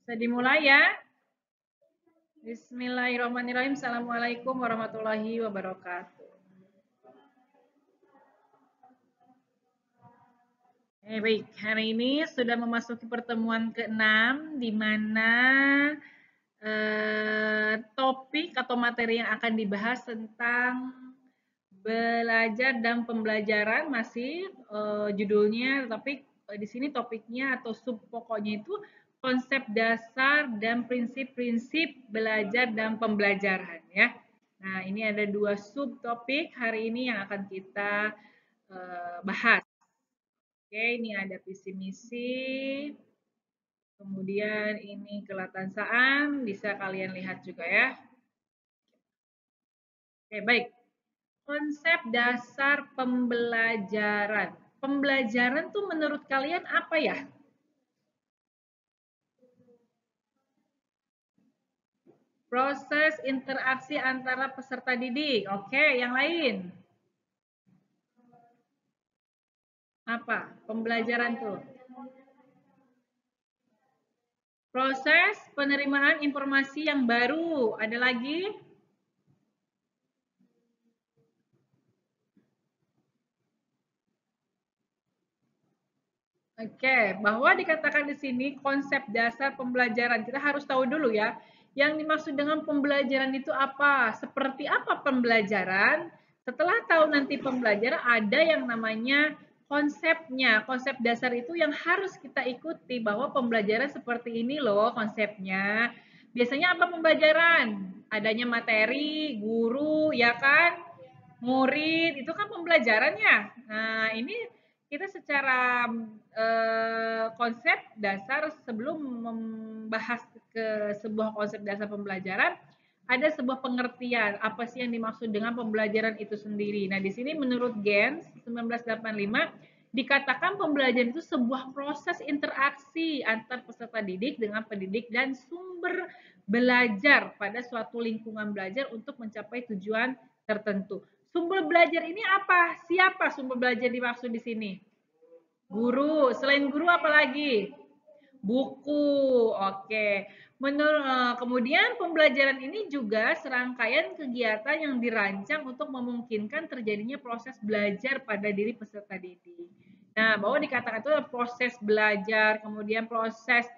Bisa dimulai ya. Bismillahirrahmanirrahim. Assalamualaikum warahmatullahi wabarakatuh. Baik, hari ini sudah memasuki pertemuan ke-6 di mana topik atau materi yang akan dibahas tentang belajar dan pembelajaran masih judulnya, tapi di sini topiknya atau sub pokoknya itu konsep dasar dan prinsip-prinsip belajar dan pembelajaran ya. Nah, ini ada dua subtopik hari ini yang akan kita bahas. Oke, ini ada visi misi. Kemudian ini kelatansaan, bisa kalian lihat juga ya. Oke, baik. Konsep dasar pembelajaran. Pembelajaran tuh menurut kalian apa ya? Proses interaksi antara peserta didik. Oke, yang lain? Apa? Pembelajaran tuh. Proses penerimaan informasi yang baru. Ada lagi? Oke, bahwa dikatakan di sini konsep dasar pembelajaran. Kita harus tahu dulu ya, yang dimaksud dengan pembelajaran itu apa? Seperti apa pembelajaran? Setelah tahu nanti pembelajaran, ada yang namanya konsepnya. Konsep dasar itu yang harus kita ikuti, bahwa pembelajaran seperti ini loh konsepnya. Biasanya apa pembelajaran? Adanya materi, guru, ya kan? Murid, itu kan pembelajarannya. Nah, ini kita secara konsep dasar sebelum membahas ke sebuah konsep dasar pembelajaran, ada sebuah pengertian apa sih yang dimaksud dengan pembelajaran itu sendiri. Nah, di sini menurut Gens 1985 dikatakan pembelajaran itu sebuah proses interaksi antar peserta didik dengan pendidik dan sumber belajar pada suatu lingkungan belajar untuk mencapai tujuan tertentu. Sumber belajar ini apa? Siapa sumber belajar dimaksud di sini? Guru. Selain guru apa lagi? Buku. Oke. Kemudian pembelajaran ini juga serangkaian kegiatan yang dirancang untuk memungkinkan terjadinya proses belajar pada diri peserta didik. Nah, bahwa dikatakan itu proses belajar, kemudian proses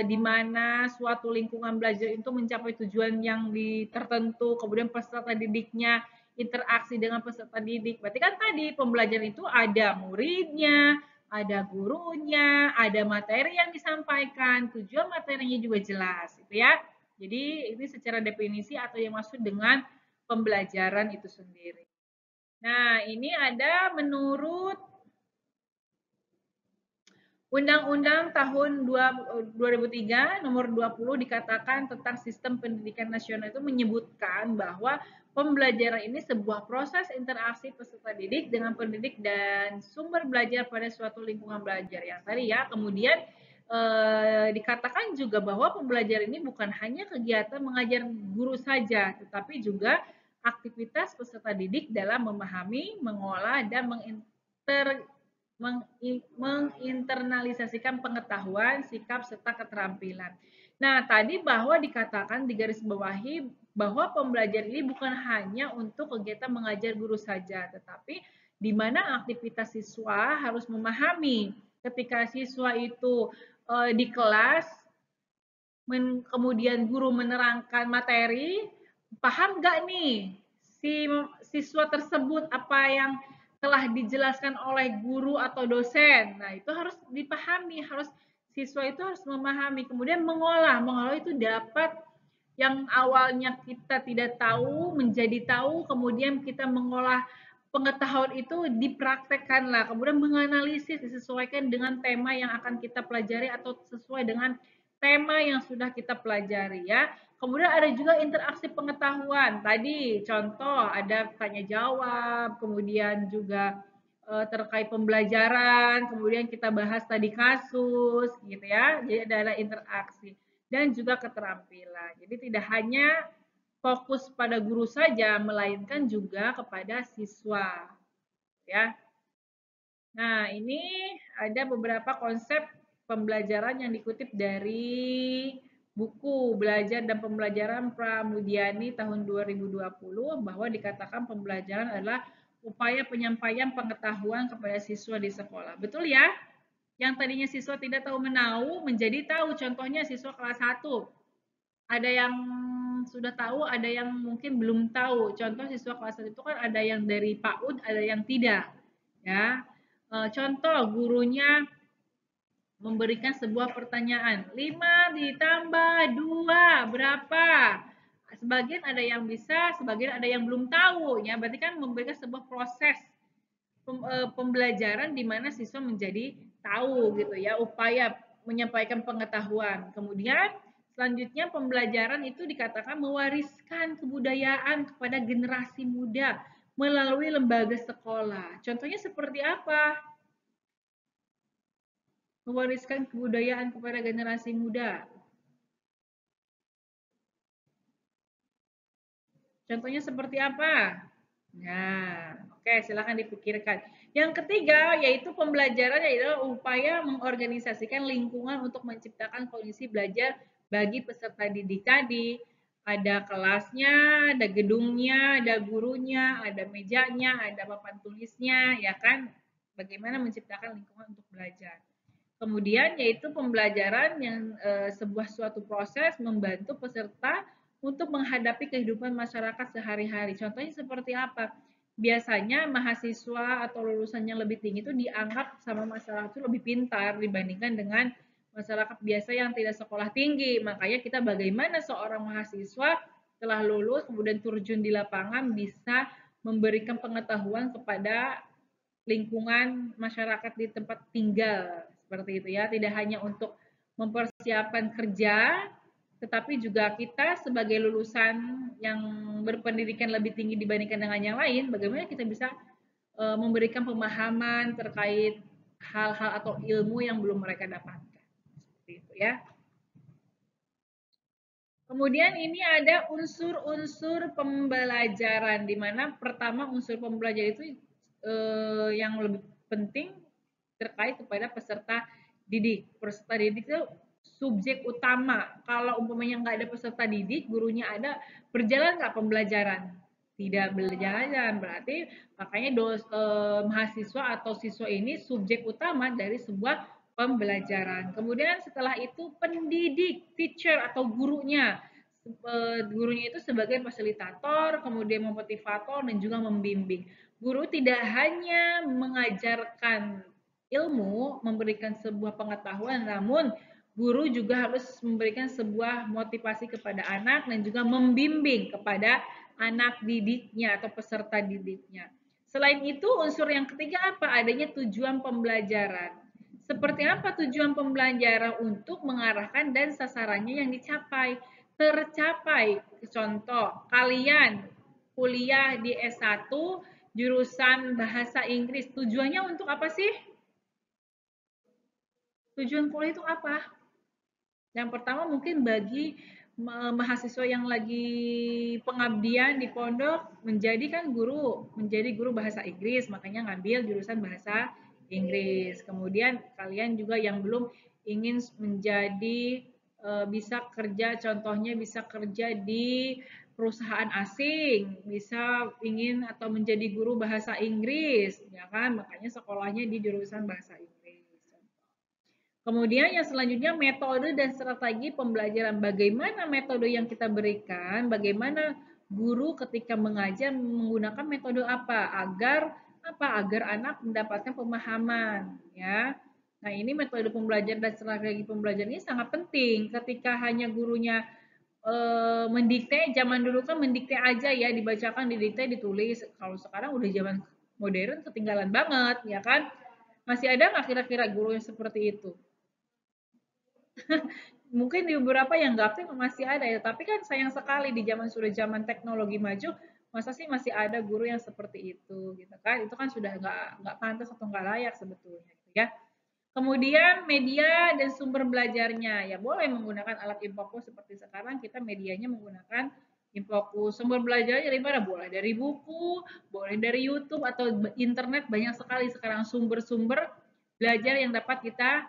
di mana suatu lingkungan belajar itu mencapai tujuan yang tertentu, kemudian peserta didiknya interaksi dengan peserta didik. Berarti kan tadi pembelajaran itu ada muridnya, ada gurunya, ada materi yang disampaikan, tujuan materinya juga jelas, gitu ya. Jadi ini secara definisi atau yang maksud dengan pembelajaran itu sendiri. Nah, ini ada menurut Undang-Undang tahun 2003 nomor 20 dikatakan tentang sistem pendidikan nasional itu menyebutkan bahwa pembelajaran ini sebuah proses interaksi peserta didik dengan pendidik dan sumber belajar pada suatu lingkungan belajar yang tadi ya. Kemudian dikatakan juga bahwa pembelajaran ini bukan hanya kegiatan mengajar guru saja, tetapi juga aktivitas peserta didik dalam memahami, mengolah, dan menginternalisasikan pengetahuan, sikap, serta keterampilan. Nah, tadi bahwa dikatakan di garis bawahi bahwa pembelajaran ini bukan hanya untuk kegiatan mengajar guru saja, tetapi di mana aktivitas siswa harus memahami ketika siswa itu di kelas, kemudian guru menerangkan materi, paham nggak nih si siswa tersebut apa yang telah dijelaskan oleh guru atau dosen. Nah, itu harus dipahami, siswa itu harus memahami. Kemudian mengolah itu dapat yang awalnya kita tidak tahu menjadi tahu, kemudian kita mengolah pengetahuan itu dipraktekkanlah, kemudian menganalisis disesuaikan dengan tema yang akan kita pelajari atau sesuai dengan tema yang sudah kita pelajari ya. Kemudian ada juga interaksi pengetahuan. Tadi contoh ada tanya jawab, kemudian juga terkait pembelajaran, kemudian kita bahas tadi kasus gitu ya. Jadi ada interaksi dan juga keterampilan. Jadi tidak hanya fokus pada guru saja, melainkan juga kepada siswa ya. Nah, ini ada beberapa konsep pembelajaran yang dikutip dari buku Belajar dan Pembelajaran Pramudiani tahun 2020 bahwa dikatakan pembelajaran adalah upaya penyampaian pengetahuan kepada siswa di sekolah. Betul ya? Yang tadinya siswa tidak tahu menahu menjadi tahu. Contohnya siswa kelas 1. Ada yang sudah tahu, ada yang mungkin belum tahu. Contoh siswa kelas 1 itu kan ada yang dari PAUD, ada yang tidak. Ya. Contoh gurunya memberikan sebuah pertanyaan. 5 ditambah 2 berapa? Sebagian ada yang bisa, sebagian ada yang belum tahu. Ya, berarti kan memberikan sebuah proses pembelajaran di mana siswa menjadi tahu gitu ya, upaya menyampaikan pengetahuan. Kemudian selanjutnya pembelajaran itu dikatakan mewariskan kebudayaan kepada generasi muda melalui lembaga sekolah. Contohnya seperti apa? Mewariskan kebudayaan kepada generasi muda. Contohnya seperti apa? Nah, oke, silakan dipikirkan. Yang ketiga yaitu pembelajaran yaitu upaya mengorganisasikan lingkungan untuk menciptakan kondisi belajar bagi peserta didik tadi. Ada kelasnya, ada gedungnya, ada gurunya, ada mejanya, ada papan tulisnya, ya kan? Bagaimana menciptakan lingkungan untuk belajar. Kemudian yaitu pembelajaran yang sebuah suatu proses membantu peserta untuk menghadapi kehidupan masyarakat sehari-hari. Contohnya seperti apa? Biasanya mahasiswa atau lulusan yang lebih tinggi itu dianggap sama masyarakat itu lebih pintar dibandingkan dengan masyarakat biasa yang tidak sekolah tinggi. Makanya kita bagaimana seorang mahasiswa telah lulus kemudian terjun di lapangan bisa memberikan pengetahuan kepada lingkungan masyarakat di tempat tinggal seperti itu ya, tidak hanya untuk mempersiapkan kerja tetapi juga kita sebagai lulusan yang berpendidikan lebih tinggi dibandingkan dengan yang lain, bagaimana kita bisa memberikan pemahaman terkait hal-hal atau ilmu yang belum mereka dapatkan seperti itu ya. Kemudian ini ada unsur-unsur pembelajaran, di mana pertama unsur pembelajaran itu yang lebih penting terkait kepada peserta didik. Peserta didik itu subjek utama. Kalau umpamanya nggak ada peserta didik, gurunya ada, berjalan nggak pembelajaran? Tidak berjalan, berarti makanya mahasiswa atau siswa ini subjek utama dari sebuah pembelajaran. Kemudian setelah itu pendidik, teacher atau gurunya. Gurunya itu sebagai fasilitator, kemudian memotivator dan juga membimbing. Guru tidak hanya mengajarkan ilmu, memberikan sebuah pengetahuan, namun guru juga harus memberikan sebuah motivasi kepada anak dan juga membimbing kepada anak didiknya atau peserta didiknya. Selain itu, unsur yang ketiga apa? Adanya tujuan pembelajaran. Seperti apa tujuan pembelajaran untuk mengarahkan dan sasarannya yang dicapai? Tercapai. Contoh, kalian kuliah di S1 jurusan bahasa Inggris. Tujuannya untuk apa sih? Tujuan kuliah itu apa? Yang pertama mungkin bagi mahasiswa yang lagi pengabdian di pondok menjadi guru bahasa Inggris, makanya ngambil jurusan bahasa Inggris. Kemudian kalian juga yang belum ingin menjadi bisa kerja, contohnya bisa kerja di perusahaan asing, bisa ingin atau menjadi guru bahasa Inggris, ya kan? Makanya sekolahnya di jurusan bahasa Inggris. Kemudian yang selanjutnya metode dan strategi pembelajaran. Bagaimana metode yang kita berikan, bagaimana guru ketika mengajar menggunakan metode apa agar anak mendapatkan pemahaman ya. Nah, ini metode pembelajaran dan strategi pembelajaran ini sangat penting. Ketika hanya gurunya mendikte, zaman dulu kan mendikte aja ya, dibacakan, didikte, ditulis. Kalau sekarang udah zaman modern ketinggalan banget ya kan. Masih ada nggak kira-kira guru yang seperti itu? Mungkin di beberapa yang gaptek masih ada ya, tapi kan sayang sekali di zaman teknologi maju, masa sih masih ada guru yang seperti itu gitu kan? Itu kan sudah nggak pantas atau nggak layak sebetulnya gitu ya. Kemudian media dan sumber belajarnya ya boleh menggunakan alat infokus seperti sekarang kita medianya menggunakan infokus. Sumber belajarnya dari mana? Boleh dari buku, boleh dari YouTube atau internet banyak sekali sekarang sumber-sumber belajar yang dapat kita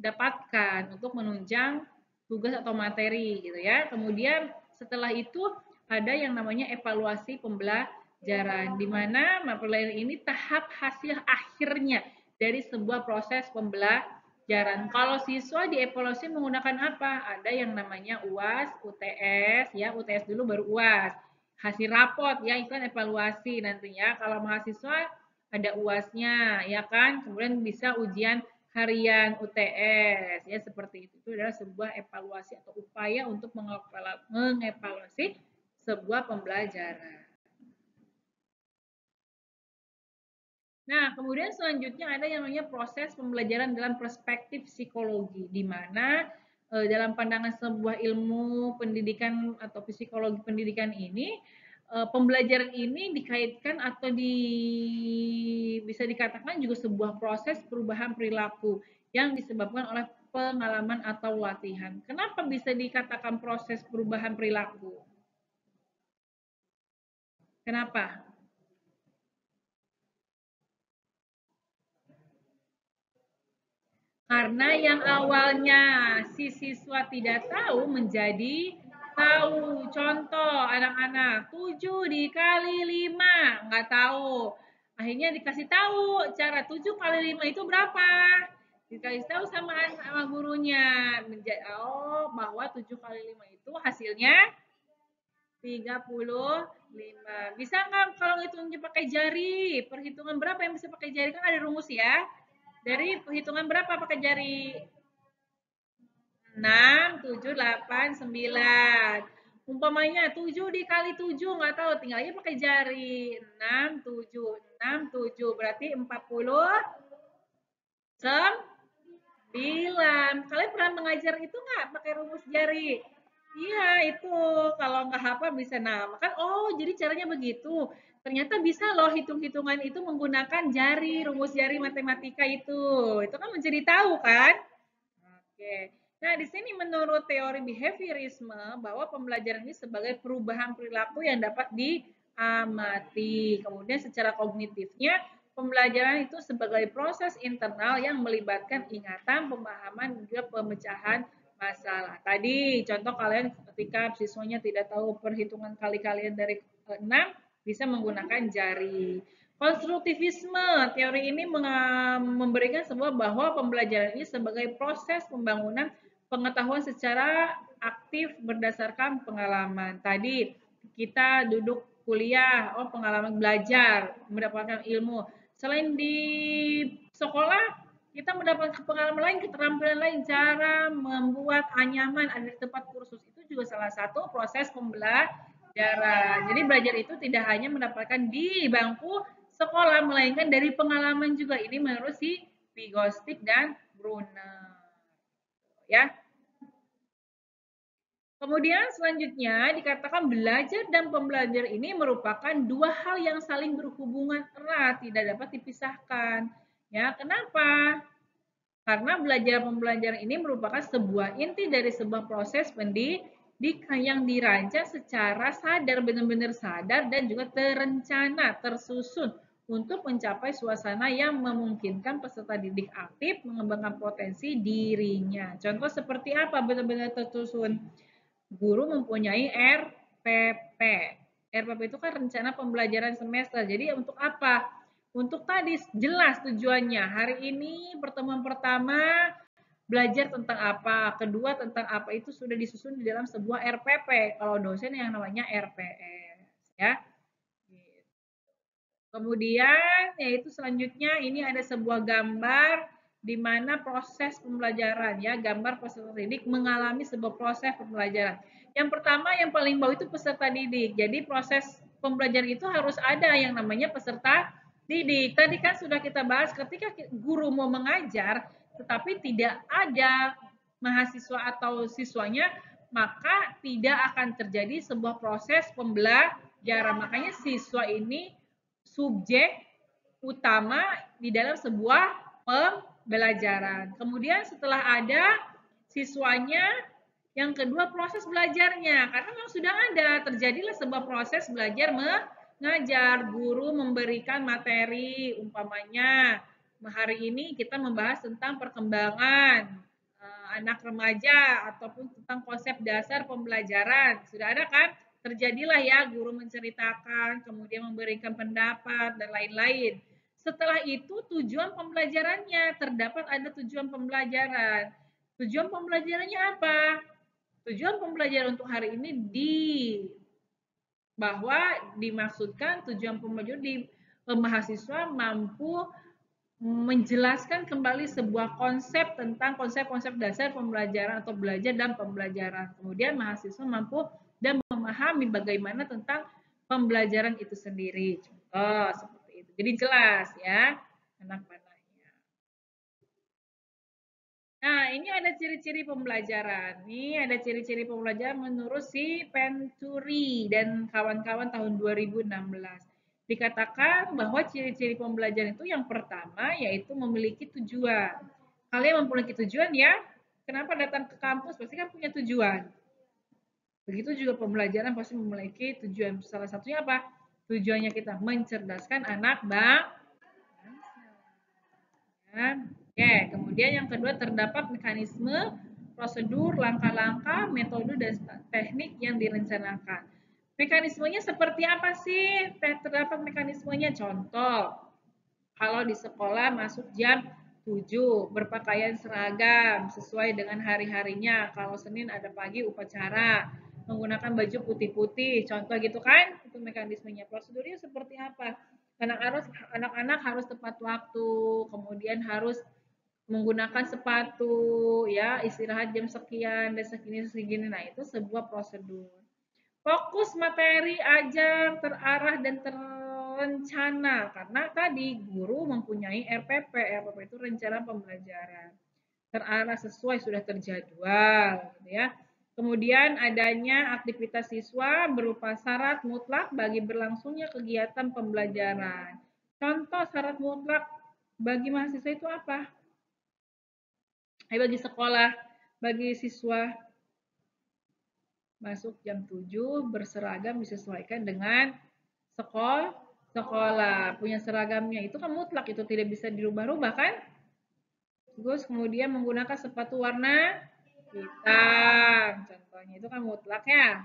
dapatkan untuk menunjang tugas atau materi gitu ya. Kemudian setelah itu ada yang namanya evaluasi pembelajaran, di mana pembelajaran ini tahap hasil akhirnya dari sebuah proses pembelajaran. Kalau siswa dievaluasi menggunakan apa? Ada yang namanya UAS, UTS, ya UTS dulu baru UAS. Hasil raport ya itu kan evaluasi nantinya. Kalau mahasiswa ada UAS-nya ya kan, kemudian bisa ujian harian UTS ya seperti itu. Itu adalah sebuah evaluasi atau upaya untuk mengevaluasi sebuah pembelajaran. Nah, kemudian selanjutnya ada yang namanya proses pembelajaran dalam perspektif psikologi, di mana dalam pandangan sebuah ilmu pendidikan atau psikologi pendidikan ini, pembelajaran ini dikaitkan atau bisa dikatakan juga sebuah proses perubahan perilaku yang disebabkan oleh pengalaman atau latihan. Kenapa bisa dikatakan proses perubahan perilaku? Kenapa? Karena yang awalnya si siswa tidak tahu menjadi tahu. Contoh anak-anak, 7 dikali 5, nggak tahu. Akhirnya dikasih tahu cara 7 kali 5 itu berapa. Dikasih tahu sama gurunya. Oh, bahwa 7 kali 5 itu hasilnya 35. Bisa nggak kalau ngitungnya pakai jari? Perhitungan berapa yang bisa pakai jari? Kan ada rumus ya. Dari perhitungan berapa pakai jari? 6, 7, 8, 9. Umpamanya 7 dikali 7 nggak tahu, tinggal aja pakai jari. 6, 7, 6, 7. Berarti 49. Kalian pernah mengajar itu nggak pakai rumus jari? Iya, itu. Kalau nggak hafal bisa namakan. Oh, jadi caranya begitu. Ternyata bisa loh hitung-hitungan itu menggunakan jari, rumus jari matematika itu. Itu kan menjadi tahu kan? Oke. Nah, di sini menurut teori behaviorisme bahwa pembelajaran ini sebagai perubahan perilaku yang dapat diamati. Kemudian secara kognitifnya, pembelajaran itu sebagai proses internal yang melibatkan ingatan, pemahaman, juga pemecahan masalah. Tadi contoh kalian ketika siswanya tidak tahu perhitungan kali-kalian dari 6 bisa menggunakan jari. Konstruktivisme, teori ini memberikan sebuah bahwa pembelajaran ini sebagai proses pembangunan pengetahuan secara aktif berdasarkan pengalaman. Tadi kita duduk kuliah, oh pengalaman belajar, mendapatkan ilmu. Selain di sekolah, kita mendapatkan pengalaman lain, keterampilan lain, cara membuat anyaman ada di tempat kursus. Itu juga salah satu proses pembelajaran. Jadi belajar itu tidak hanya mendapatkan di bangku sekolah, melainkan dari pengalaman juga. Ini menurut si Vygotsky dan Brunner. Ya. Kemudian selanjutnya dikatakan belajar dan pembelajar ini merupakan dua hal yang saling berhubungan erat, tidak dapat dipisahkan. Ya, kenapa? Karena belajar pembelajaran ini merupakan sebuah inti dari sebuah proses pendidikan yang dirancang secara sadar, benar-benar sadar dan juga terencana, tersusun untuk mencapai suasana yang memungkinkan peserta didik aktif mengembangkan potensi dirinya. Contoh seperti apa benar-benar tersusun? Guru mempunyai RPP. RPP itu kan rencana pembelajaran semester. Jadi untuk apa? Untuk tadi jelas tujuannya. Hari ini pertemuan pertama belajar tentang apa, kedua tentang apa itu sudah disusun di dalam sebuah RPP. Kalau dosen yang namanya RPS, ya. Kemudian yaitu selanjutnya ini ada sebuah gambar di mana proses pembelajaran ya, gambar peserta didik mengalami sebuah proses pembelajaran. Yang pertama yang paling bawah itu peserta didik. Jadi proses pembelajaran itu harus ada yang namanya peserta didik. Tadi kan sudah kita bahas ketika guru mau mengajar tetapi tidak ada mahasiswa atau siswanya, maka tidak akan terjadi sebuah proses pembelajaran. Makanya siswa ini subjek utama di dalam sebuah pembelajaran. Kemudian setelah ada siswanya, yang kedua proses belajarnya. Karena memang sudah ada, terjadilah sebuah proses belajar mengajar. Guru memberikan materi, umpamanya hari ini kita membahas tentang perkembangan anak remaja ataupun tentang konsep dasar pembelajaran. Sudah ada kan? Terjadilah ya guru menceritakan, kemudian memberikan pendapat dan lain-lain. Setelah itu tujuan pembelajarannya, terdapat ada tujuan pembelajaran. Tujuan pembelajarannya apa? Tujuan pembelajaran untuk hari ini bahwa dimaksudkan tujuan pembelajaran di mahasiswa mampu menjelaskan kembali sebuah konsep tentang konsep-konsep dasar pembelajaran atau belajar dan pembelajaran. Kemudian mahasiswa mampu dan memahami bagaimana tentang pembelajaran itu sendiri. Contoh seperti itu. Jadi jelas ya anak panahnya. Nah, ini ada ciri-ciri pembelajaran. Ini ada ciri-ciri pembelajaran menurut si Venturi dan kawan-kawan tahun 2016. Dikatakan bahwa ciri-ciri pembelajaran itu yang pertama yaitu memiliki tujuan. Kalian memiliki tujuan ya? Kenapa datang ke kampus? Pasti kan punya tujuan. Begitu juga pembelajaran pasti memiliki tujuan. Salah satunya apa? Tujuannya kita mencerdaskan anak bangsa. Oke, kemudian yang kedua terdapat mekanisme, prosedur, langkah-langkah, metode, dan teknik yang direncanakan. Mekanismenya seperti apa sih? Terdapat mekanismenya. Contoh, kalau di sekolah masuk jam 7, berpakaian seragam sesuai dengan hari-harinya. Kalau Senin ada pagi upacara, menggunakan baju putih-putih. Contoh gitu kan? Itu mekanismenya. Prosedurnya seperti apa? Anak-anak harus tepat waktu, kemudian harus menggunakan sepatu, ya istirahat jam sekian dan segini. Nah itu sebuah prosedur. Fokus materi ajar terarah dan terencana karena tadi guru mempunyai RPP. RPP itu rencana pembelajaran. Terarah sesuai sudah terjadwal, gitu ya. Kemudian adanya aktivitas siswa berupa syarat mutlak bagi berlangsungnya kegiatan pembelajaran. Contoh syarat mutlak bagi mahasiswa itu apa? Bagi sekolah, bagi siswa masuk jam 7, berseragam disesuaikan dengan sekolah. Punya seragamnya itu kan mutlak, itu tidak bisa dirubah-rubah kan? Terus kemudian menggunakan sepatu warna hitam. Contohnya itu kan mutlak ya.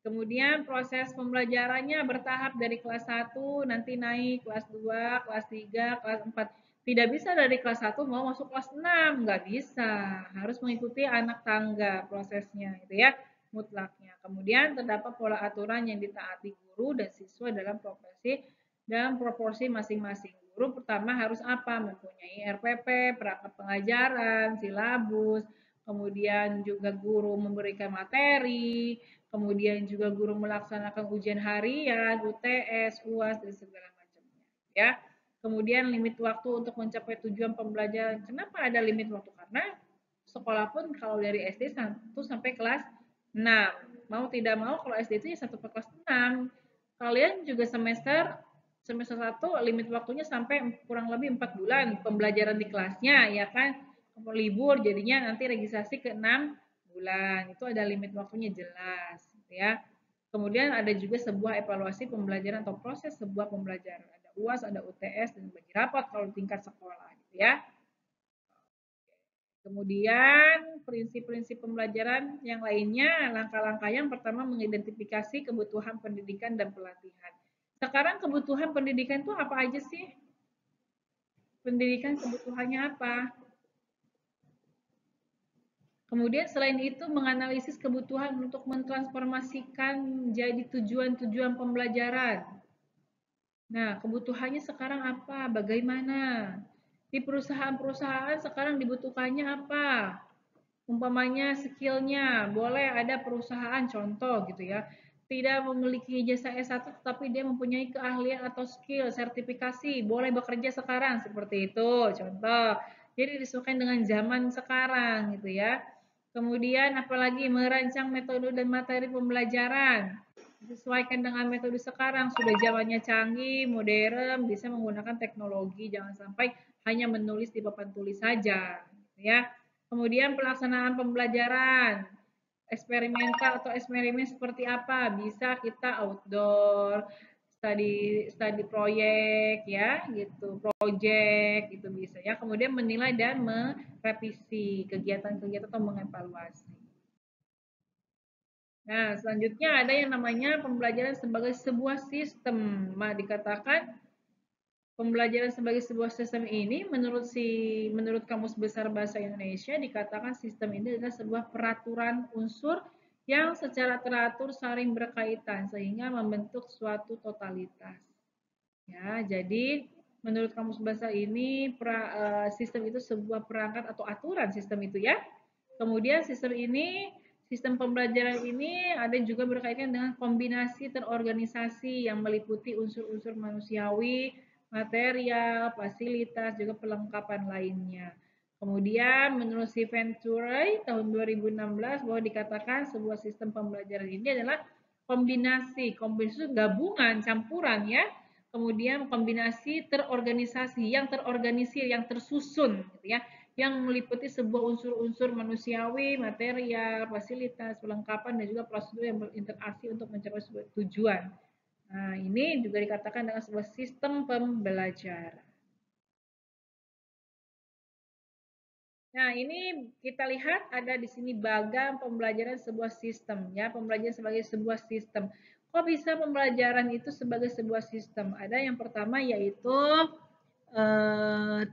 Kemudian proses pembelajarannya bertahap dari kelas 1 nanti naik kelas 2, kelas 3, kelas 4. Tidak bisa dari kelas 1 mau masuk kelas 6, nggak bisa. Harus mengikuti anak tangga prosesnya itu ya, mutlaknya. Kemudian terdapat pola aturan yang ditaati guru dan siswa dalam proporsi masing-masing. Guru pertama harus apa? Mempunyai RPP, perangkat pengajaran, silabus, kemudian juga guru memberikan materi, kemudian juga guru melaksanakan ujian harian, UTS, UAS, dan segala macamnya. Ya. Kemudian limit waktu untuk mencapai tujuan pembelajaran. Kenapa ada limit waktu? Karena sekolah pun kalau dari SD 1 sampai kelas 6. Mau tidak mau kalau SD itu ya 1 sampai kelas 6. Kalian juga semester 1 limit waktunya sampai kurang lebih 4 bulan pembelajaran di kelasnya ya kan. Libur jadinya nanti registrasi ke 6 bulan. Itu ada limit waktunya jelas ya. Kemudian ada juga sebuah evaluasi pembelajaran atau proses sebuah pembelajaran. Ada UAS, ada UTS, dan bagi rapat kalau tingkat sekolah gitu ya. Kemudian prinsip-prinsip pembelajaran yang lainnya, langkah-langkah yang pertama mengidentifikasi kebutuhan pendidikan dan pelatihan. Sekarang kebutuhan pendidikan itu apa aja sih? Pendidikan kebutuhannya apa? Kemudian selain itu menganalisis kebutuhan untuk mentransformasikan menjadi tujuan-tujuan pembelajaran. Nah, kebutuhannya sekarang apa? Bagaimana? Di perusahaan-perusahaan sekarang dibutuhkannya apa? Umpamanya skillnya, boleh ada perusahaan contoh gitu ya, tidak memiliki ijazah S1 tetapi dia mempunyai keahlian atau skill, sertifikasi, boleh bekerja sekarang seperti itu, contoh. Jadi disesuaikan dengan zaman sekarang gitu ya. Kemudian apalagi merancang metode dan materi pembelajaran. Disesuaikan dengan metode sekarang, sudah zamannya canggih, modern, bisa menggunakan teknologi, jangan sampai hanya menulis di papan tulis saja, ya. Kemudian pelaksanaan pembelajaran, eksperimental atau eksperimen seperti apa? Bisa kita outdoor, studi proyek ya gitu, project itu bisa ya. Kemudian menilai dan merevisi kegiatan-kegiatan atau mengevaluasi. Nah, selanjutnya ada yang namanya pembelajaran sebagai sebuah sistem. Nah, dikatakan pembelajaran sebagai sebuah sistem ini menurut Kamus Besar Bahasa Indonesia dikatakan sistem ini adalah sebuah peraturan unsur yang secara teratur saling berkaitan sehingga membentuk suatu totalitas. Ya, jadi menurut Kamus Bahasa ini sistem itu sebuah perangkat atau aturan sistem itu ya. Kemudian sistem pembelajaran ini ada juga berkaitan dengan kombinasi terorganisasi yang meliputi unsur-unsur manusiawi, material, fasilitas, juga pelengkapan lainnya. Kemudian menurut si Venturay tahun 2016 bahwa dikatakan sebuah sistem pembelajaran ini adalah kombinasi gabungan, campuran ya. Kemudian kombinasi terorganisasi, yang terorganisir, yang tersusun gitu ya, yang meliputi sebuah unsur-unsur manusiawi, material, fasilitas, perlengkapan, dan juga prosedur yang berinteraksi untuk mencapai sebuah tujuan. Nah, ini juga dikatakan dengan sebuah sistem pembelajaran. Nah, ini kita lihat ada di sini bagan pembelajaran sebuah sistem ya, pembelajaran sebagai sebuah sistem. Kok bisa pembelajaran itu sebagai sebuah sistem? Ada yang pertama yaitu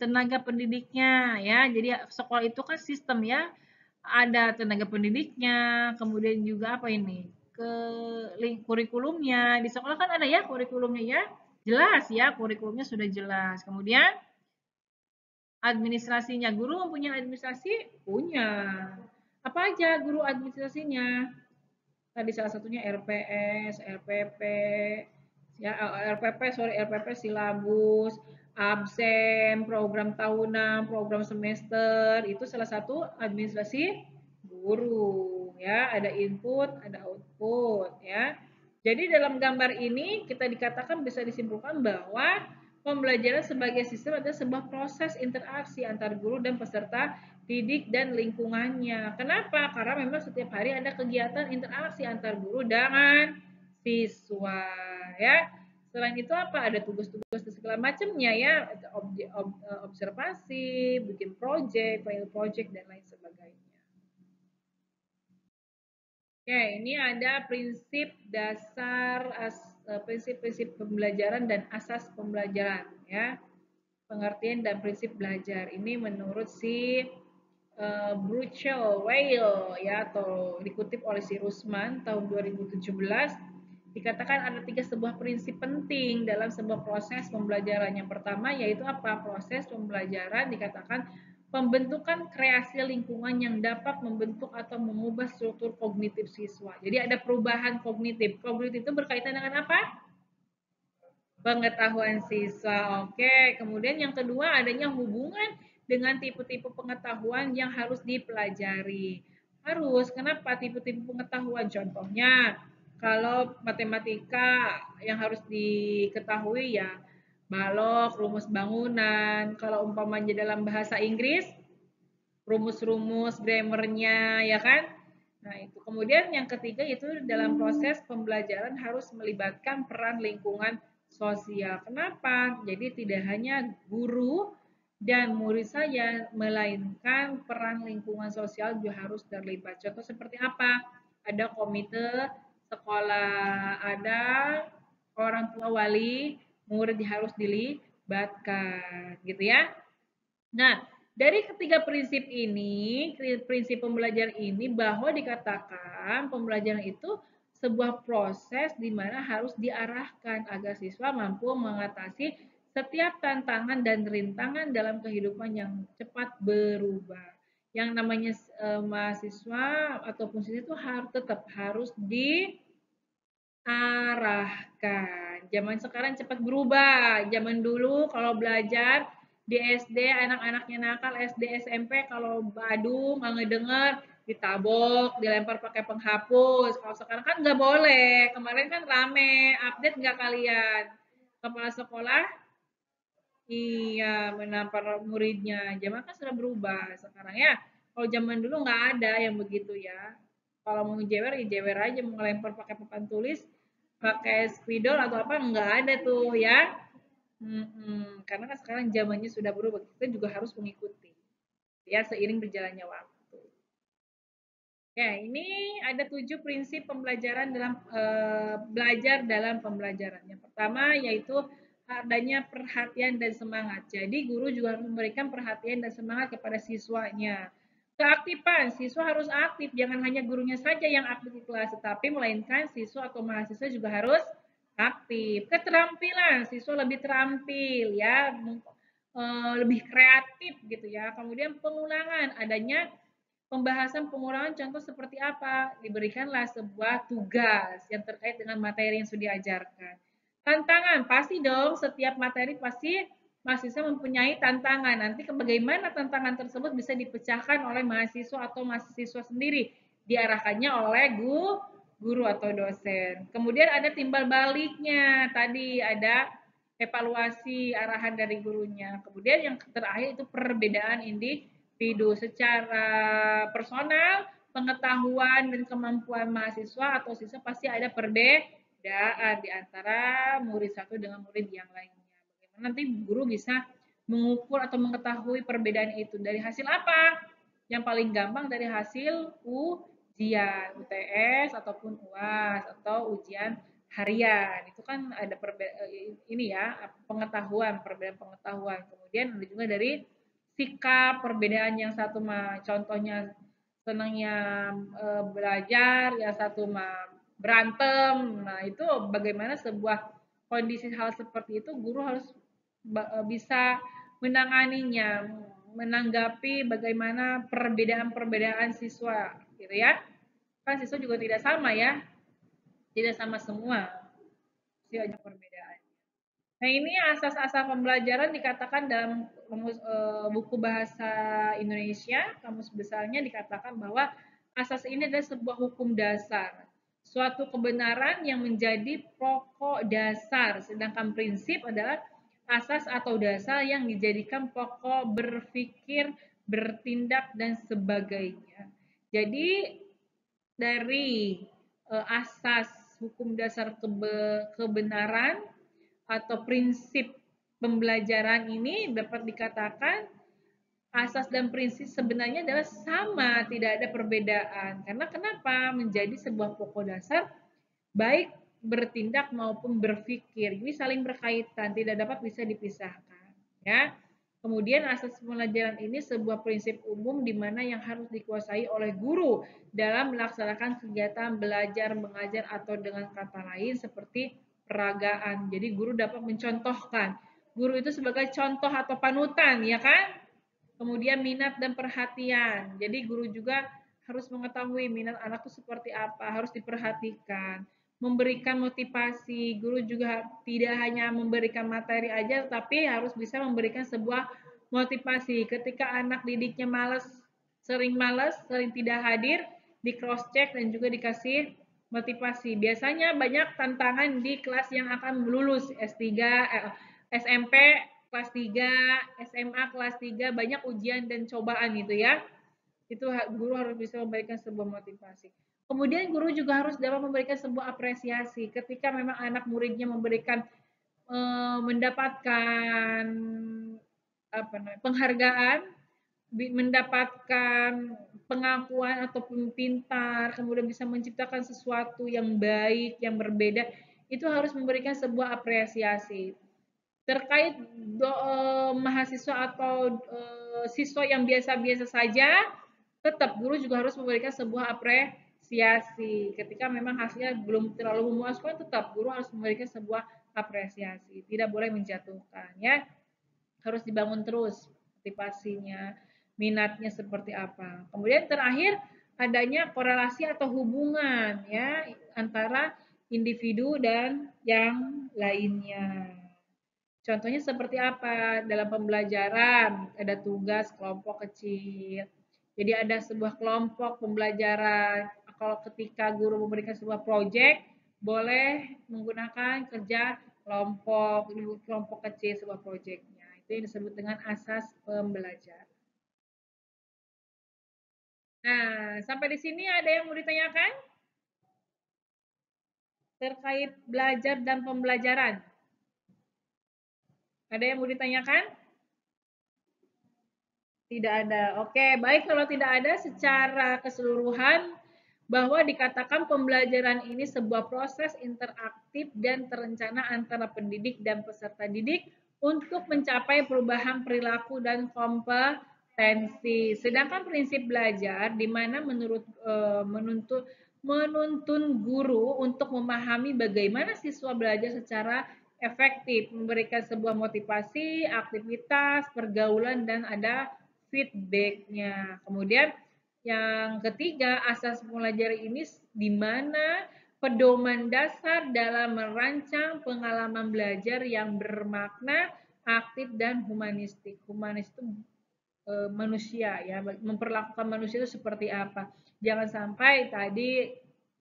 tenaga pendidiknya ya. Jadi sekolah itu kan sistem ya. Ada tenaga pendidiknya, kemudian juga apa ini? Kurikulumnya. Di sekolah kan ada ya kurikulumnya ya. Jelas ya, kurikulumnya sudah jelas. Kemudian administrasinya, guru mempunyai administrasi? Punya. Apa aja guru administrasinya? Tadi salah satunya RPS, RPP, ya RPP silabus, absen, program tahunan, program semester, itu salah satu administrasi guru ya, ada input, ada output ya. Jadi dalam gambar ini kita dikatakan bisa disimpulkan bahwa pembelajaran sebagai sistem adalah sebuah proses interaksi antar guru dan peserta didik dan lingkungannya. Kenapa? Karena memang setiap hari ada kegiatan interaksi antar guru dengan siswa ya. Selain itu apa? Ada tugas-tugas segala macamnya ya, observasi, bikin project, file project dan lain sebagainya. Oke, ini ada prinsip dasar, prinsip-prinsip pembelajaran dan asas pembelajaran ya. Pengertian dan prinsip belajar. Ini menurut si Bruchel Weil ya, atau dikutip oleh si Rusman tahun 2017, dikatakan ada sebuah prinsip penting dalam sebuah proses pembelajaran. Yang pertama yaitu apa? Proses pembelajaran dikatakan pembentukan kreasi lingkungan yang dapat membentuk atau mengubah struktur kognitif siswa. Jadi ada perubahan kognitif. Kognitif itu berkaitan dengan apa? Pengetahuan siswa. Oke, kemudian yang kedua adanya hubungan dengan tipe-tipe pengetahuan yang harus dipelajari. Harus, kenapa tipe-tipe pengetahuan? Contohnya, kalau matematika yang harus diketahui ya balok, rumus bangunan. Kalau umpamanya dalam bahasa Inggris, rumus-rumus grammarnya ya kan. Nah, itu. Kemudian yang ketiga itu dalam proses pembelajaran harus melibatkan peran lingkungan sosial. Kenapa? Jadi tidak hanya guru dan murid saja, melainkan peran lingkungan sosial juga harus terlibat. Contoh seperti apa? Ada komite sekolah, ada orang tua wali, murid harus dilibatkan, gitu ya. Nah, dari ketiga prinsip ini, prinsip pembelajaran ini bahwa dikatakan pembelajaran itu sebuah proses di mana harus diarahkan agar siswa mampu mengatasi setiap tantangan dan rintangan dalam kehidupan yang cepat berubah. Yang namanya mahasiswa ataupun siswa itu tetap harus diarahkan. Zaman sekarang cepat berubah. Zaman dulu kalau belajar di SD anak-anaknya nakal, SD SMP kalau Badung nggak ngedenger ditabok, dilempar pakai penghapus. Kalau sekarang kan nggak boleh. Kemarin kan rame, update nggak kalian? Kepala sekolah iya menampar muridnya. Zaman kan sudah berubah sekarang ya. Kalau zaman dulu nggak ada yang begitu ya. Kalau mau jewer, ya jewer aja, mau ngelempar pakai papan tulis, pakai spidol atau apa nggak ada tuh ya. Karena kan sekarang zamannya sudah berubah, kita juga harus mengikuti ya seiring berjalannya waktu. Ya, ini ada 7 prinsip pembelajaran dalam belajar dalam pembelajaran. Yang pertama yaitu adanya perhatian dan semangat. Jadi guru juga harus memberikan perhatian dan semangat kepada siswanya. Keaktifan, siswa harus aktif, jangan hanya gurunya saja yang aktif di kelas, tetapi melainkan siswa atau mahasiswa juga harus aktif. Keterampilan, siswa lebih terampil ya, lebih kreatif gitu ya. Kemudian pengulangan, adanya pembahasan pengulangan contoh seperti apa? Diberikanlah sebuah tugas yang terkait dengan materi yang sudah diajarkan. Tantangan, pasti dong setiap materi pasti mahasiswa mempunyai tantangan. Nanti bagaimana tantangan tersebut bisa dipecahkan oleh mahasiswa atau mahasiswa sendiri. Diarahkannya oleh guru atau dosen. Kemudian ada timbal baliknya. Tadi ada evaluasi arahan dari gurunya. Kemudian yang terakhir itu perbedaan individu secara personal, pengetahuan dan kemampuan mahasiswa atau siswa pasti ada perbedaan di antara murid satu dengan murid yang lainnya. Bagaimana nanti guru bisa mengukur atau mengetahui perbedaan itu dari hasil apa? Yang paling gampang dari hasil ujian, UTS ataupun UAS atau ujian harian. Itu kan ada ini ya, pengetahuan, perbedaan pengetahuan. Kemudian ada juga dari sikap, perbedaan yang satu mah contohnya senangnya belajar, yang satu mah berantem. Nah, itu bagaimana sebuah kondisi hal seperti itu guru harus bisa menanganinya, menanggapi bagaimana perbedaan-perbedaan siswa, gitu ya. Kan siswa juga tidak sama ya, tidak sama semua, pasti banyak perbedaan. Nah, ini asas-asas pembelajaran dikatakan dalam buku bahasa Indonesia, kamus besarnya dikatakan bahwa asas ini adalah sebuah hukum dasar, suatu kebenaran yang menjadi pokok dasar, sedangkan prinsip adalah asas atau dasar yang dijadikan pokok berpikir, bertindak, dan sebagainya. Jadi, dari asas hukum dasar kebenaran atau prinsip pembelajaran ini dapat dikatakan asas dan prinsip sebenarnya adalah sama, tidak ada perbedaan. Karena kenapa? Menjadi sebuah pokok dasar baik bertindak maupun berpikir. Ini saling berkaitan, tidak dapat bisa dipisahkan. Ya. Kemudian asas pembelajaran ini sebuah prinsip umum di mana yang harus dikuasai oleh guru dalam melaksanakan kegiatan belajar, mengajar atau dengan kata lain seperti peragaan. Jadi guru dapat mencontohkan. Guru itu sebagai contoh atau panutan, ya kan? Kemudian minat dan perhatian. Jadi guru juga harus mengetahui minat anak itu seperti apa, harus diperhatikan. Memberikan motivasi, guru juga tidak hanya memberikan materi aja, tapi harus bisa memberikan sebuah motivasi. Ketika anak didiknya malas, sering tidak hadir, di cross check dan juga dikasih motivasi. Biasanya banyak tantangan di kelas yang akan lulus S3, SMP kelas 3, SMA kelas 3 banyak ujian dan cobaan gitu ya. Itu guru harus bisa memberikan sebuah motivasi. Kemudian guru juga harus dapat memberikan sebuah apresiasi ketika memang anak muridnya memberikan mendapatkan apa namanya, penghargaan, mendapatkan pengakuan ataupun pintar, kemudian bisa menciptakan sesuatu yang baik, yang berbeda, itu harus memberikan sebuah apresiasi terkait mahasiswa atau siswa yang biasa-biasa saja, tetap guru juga harus memberikan sebuah apresiasi. Ketika memang hasilnya belum terlalu memuaskan, tetap guru harus memberikan sebuah apresiasi. Tidak boleh menjatuhkan, ya. Harus dibangun terus motivasinya, minatnya seperti apa. Kemudian terakhir adanya korelasi atau hubungan ya antara individu dan yang lainnya. Contohnya seperti apa? Dalam pembelajaran ada tugas kelompok kecil. Jadi ada sebuah kelompok pembelajaran. Kalau ketika guru memberikan sebuah proyek, boleh menggunakan kerja kelompok kecil sebuah proyeknya. Itu yang disebut dengan asas pembelajaran. Nah, sampai di sini ada yang mau ditanyakan? terkait belajar dan pembelajaran? Ada yang mau ditanyakan? Tidak ada. Oke, baik kalau tidak ada secara keseluruhan bahwa dikatakan pembelajaran ini sebuah proses interaktif dan terencana antara pendidik dan peserta didik untuk mencapai perubahan perilaku dan kompetensi. Sedangkan prinsip belajar di mana menuntun guru untuk memahami bagaimana siswa belajar secara efektif, memberikan sebuah motivasi, aktivitas, pergaulan, dan ada feedbacknya. Kemudian yang ketiga, asas pembelajaran ini di mana pedoman dasar dalam merancang pengalaman belajar yang bermakna, aktif, dan humanistik. Humanis itu manusia ya, memperlakukan manusia itu seperti apa. Jangan sampai tadi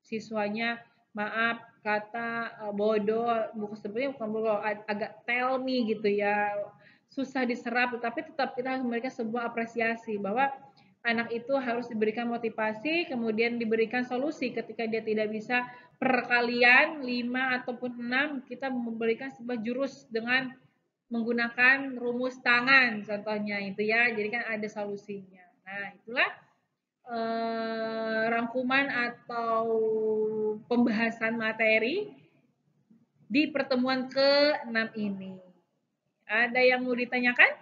siswanya maaf kata bodoh, bukan sebenarnya bukan bodoh, agak tell me gitu ya, susah diserap, tapi tetap kita harus memberikan sebuah apresiasi bahwa anak itu harus diberikan motivasi, kemudian diberikan solusi ketika dia tidak bisa perkalian 5 ataupun 6, kita memberikan sebuah jurus dengan menggunakan rumus tangan contohnya itu ya. Jadi kan ada solusinya. Nah, itulah rangkuman atau pembahasan materi di pertemuan ke-6 ini. Ada yang mau ditanyakan?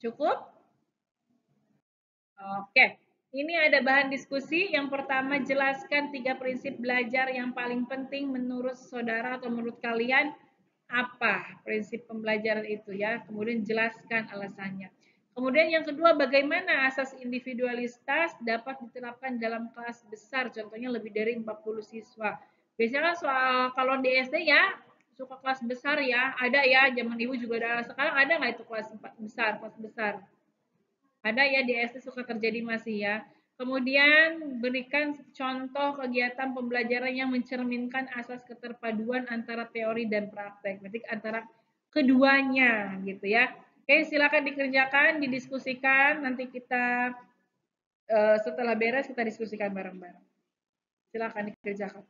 Cukup? Oke, ini ada bahan diskusi. Yang pertama, jelaskan 3 prinsip belajar yang paling penting menurut saudara atau menurut kalian. Apa prinsip pembelajaran itu ya? Kemudian jelaskan alasannya. Kemudian yang kedua, bagaimana asas individualitas dapat diterapkan dalam kelas besar, contohnya lebih dari 40 siswa. Biasanya kan soal kalau di SD ya, suka kelas besar ya, ada ya, zaman ibu juga ada. Sekarang ada nggak itu kelas besar, kelas besar? Ada ya di SD suka terjadi masih ya. Kemudian berikan contoh kegiatan pembelajaran yang mencerminkan asas keterpaduan antara teori dan praktek. Berarti antara keduanya gitu ya. Oke, silakan dikerjakan, didiskusikan. Nanti kita setelah beres kita diskusikan bareng-bareng. Silakan dikerjakan.